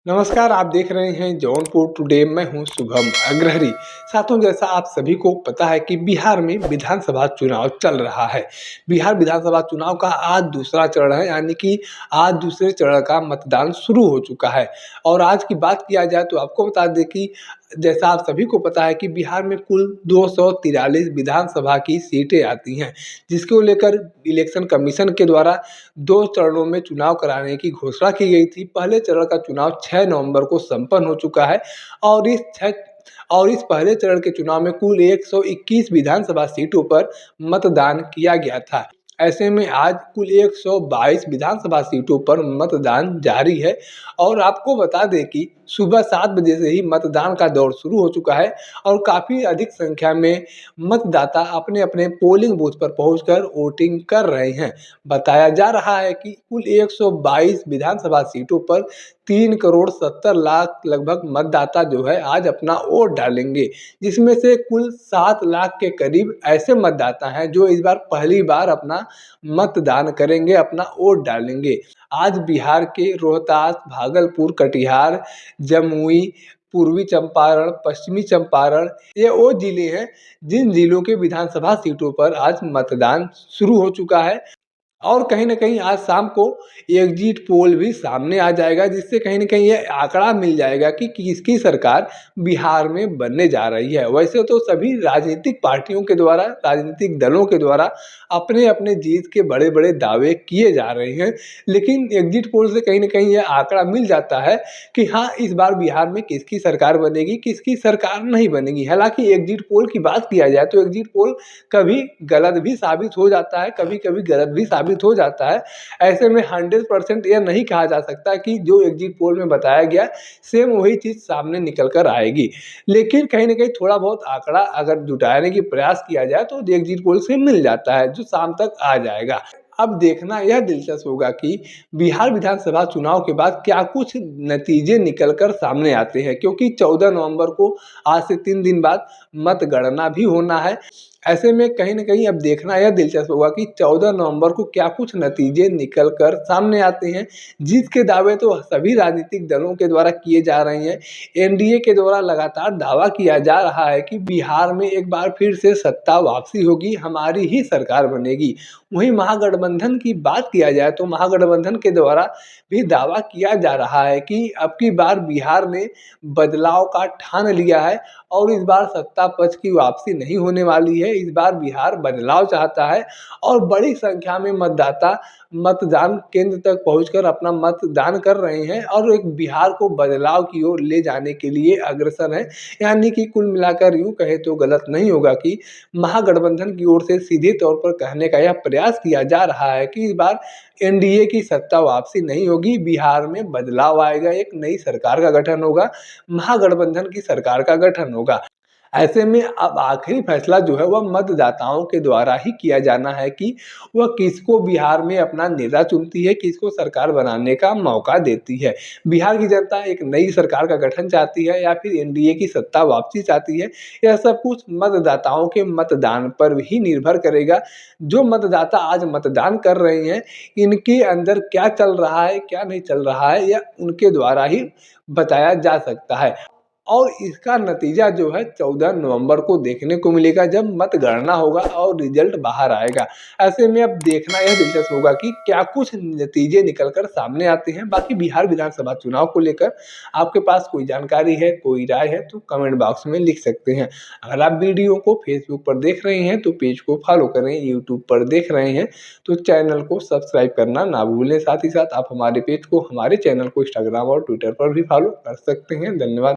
नमस्कार, आप देख रहे हैं जौनपुर टुडे। मैं हूं शुभम अग्रहरी। साथियों, जैसा आप सभी को पता है कि बिहार में विधानसभा चुनाव चल रहा है। बिहार विधानसभा चुनाव का आज दूसरा चरण है, यानी कि आज दूसरे चरण का मतदान शुरू हो चुका है। और आज की बात किया जाए तो आपको बता दें कि जैसा आप सभी को पता है कि बिहार में कुल 243 विधानसभा की सीटें आती हैं, जिसको लेकर इलेक्शन कमीशन के द्वारा 2 चरणों में चुनाव कराने की घोषणा की गई थी। पहले चरण का चुनाव 6 नवंबर को संपन्न हो चुका है और इस पहले चरण के चुनाव में कुल 121 विधानसभा सीटों पर मतदान किया गया था। ऐसे में आज कुल 122 विधानसभा सीटों पर मतदान जारी है और आपको बता दें कि सुबह 7 बजे से ही मतदान का दौर शुरू हो चुका है और काफ़ी अधिक संख्या में मतदाता अपने अपने पोलिंग बूथ पर पहुंचकर वोटिंग कर रहे हैं। बताया जा रहा है कि कुल 122 विधानसभा सीटों पर 3 करोड़ 70 लाख लगभग मतदाता जो है आज अपना वोट डालेंगे, जिसमें से कुल 7 लाख के करीब ऐसे मतदाता हैं जो इस बार पहली बार अपना मतदान करेंगे, अपना वोट डालेंगे। आज बिहार के रोहतास, भागलपुर, कटिहार, जमुई, पूर्वी चंपारण, पश्चिमी चंपारण ये वो जिले हैं जिन जिलों के विधानसभा सीटों पर आज मतदान शुरू हो चुका है। और कहीं न कहीं आज शाम को एग्जिट पोल भी सामने आ जाएगा, जिससे कहीं न कहीं ये आंकड़ा मिल जाएगा कि किसकी सरकार बिहार में बनने जा रही है। वैसे तो सभी राजनीतिक पार्टियों के द्वारा, राजनीतिक दलों के द्वारा अपने-अपने जीत के बड़े-बड़े दावे किए जा रहे हैं, लेकिन एग्जिट पोल से कहीं न कहीं ये आंकड़ा मिल जाता है कि हाँ, इस बार बिहार में किसकी सरकार बनेगी, किसकी सरकार नहीं बनेगी। हालाँकि एग्जिट पोल की बात किया जाए तो एग्जिट पोल कभी गलत भी साबित हो जाता है, कभी-कभी गलत भी साबित हो जाता है। ऐसे में 100% यह नहीं कहा जा सकता कि जो एग्जिट पोल में बताया गया सेम वही चीज़ सामने निकल कर आएगी। लेकिन कहीं न कहीं थोड़ा बहुत आंकड़ा अगर जुटाने की प्रयास किया जाए तो एग्जिट पोल से मिल जाता है, जो शाम तक आ जाएगा। अब देखना यह दिलचस्प होगा कि बिहार विधानसभा चुनाव के बाद क्या कुछ नतीजे निकल कर सामने आते हैं, क्योंकि 14 नवंबर को आज से 3 दिन बाद मतगणना भी होना है। ऐसे में कहीं न कहीं अब देखना यह दिलचस्प होगा कि 14 नवंबर को क्या कुछ नतीजे निकल कर सामने आते हैं। जीत के दावे तो सभी राजनीतिक दलों के द्वारा किए जा रहे हैं। एनडीए के द्वारा लगातार दावा किया जा रहा है कि बिहार में एक बार फिर से सत्ता वापसी होगी, हमारी ही सरकार बनेगी। वहीं महागठबंधन की बात किया जाए तो महागठबंधन के द्वारा भी दावा किया जा रहा है कि अब की बार बिहार ने बदलाव का ठान लिया है और इस बार सत्ता पक्ष की वापसी नहीं होने वाली है। इस बार बिहार बदलाव चाहता है और बड़ी संख्या में मतदाता मतदान केंद्र तक पहुंचकर अपना मतदान कर रहे हैं और एक बिहार को बदलाव की ओर ले जाने के लिए अग्रसर हैं। यानी कि कुल मिलाकर यूँ कहे तो गलत नहीं होगा कि महागठबंधन की ओर से सीधे तौर पर कहने का यह प्रयास किया जा रहा है कि इस बार एनडीए की सत्ता वापसी नहीं होगी, बिहार में बदलाव आएगा, एक नई सरकार का गठन होगा, महागठबंधन की सरकार का गठन होगा। ऐसे में अब आखिरी फैसला जो है वह मतदाताओं के द्वारा ही किया जाना है कि वह किसको बिहार में अपना नेता चुनती है, किसको सरकार बनाने का मौका देती है। बिहार की जनता एक नई सरकार का गठन चाहती है या फिर एनडीए की सत्ता वापसी चाहती है, यह सब कुछ मतदाताओं के मतदान पर ही निर्भर करेगा। जो मतदाता आज मतदान कर रहे हैं, इनके अंदर क्या चल रहा है, क्या नहीं चल रहा है, यह उनके द्वारा ही बताया जा सकता है। और इसका नतीजा जो है 14 नवंबर को देखने को मिलेगा, जब मतगणना होगा और रिजल्ट बाहर आएगा। ऐसे में अब देखना यह दिलचस्प होगा कि क्या कुछ नतीजे निकल कर सामने आते हैं। बाकी बिहार विधानसभा चुनाव को लेकर आपके पास कोई जानकारी है, कोई राय है तो कमेंट बॉक्स में लिख सकते हैं। अगर आप वीडियो को फेसबुक पर देख रहे हैं तो पेज को फॉलो करें, यूट्यूब पर देख रहे हैं तो चैनल को सब्सक्राइब करना ना भूलें। साथ ही साथ आप हमारे पेज को, हमारे चैनल को इंस्टाग्राम और ट्विटर पर भी फॉलो कर सकते हैं। धन्यवाद।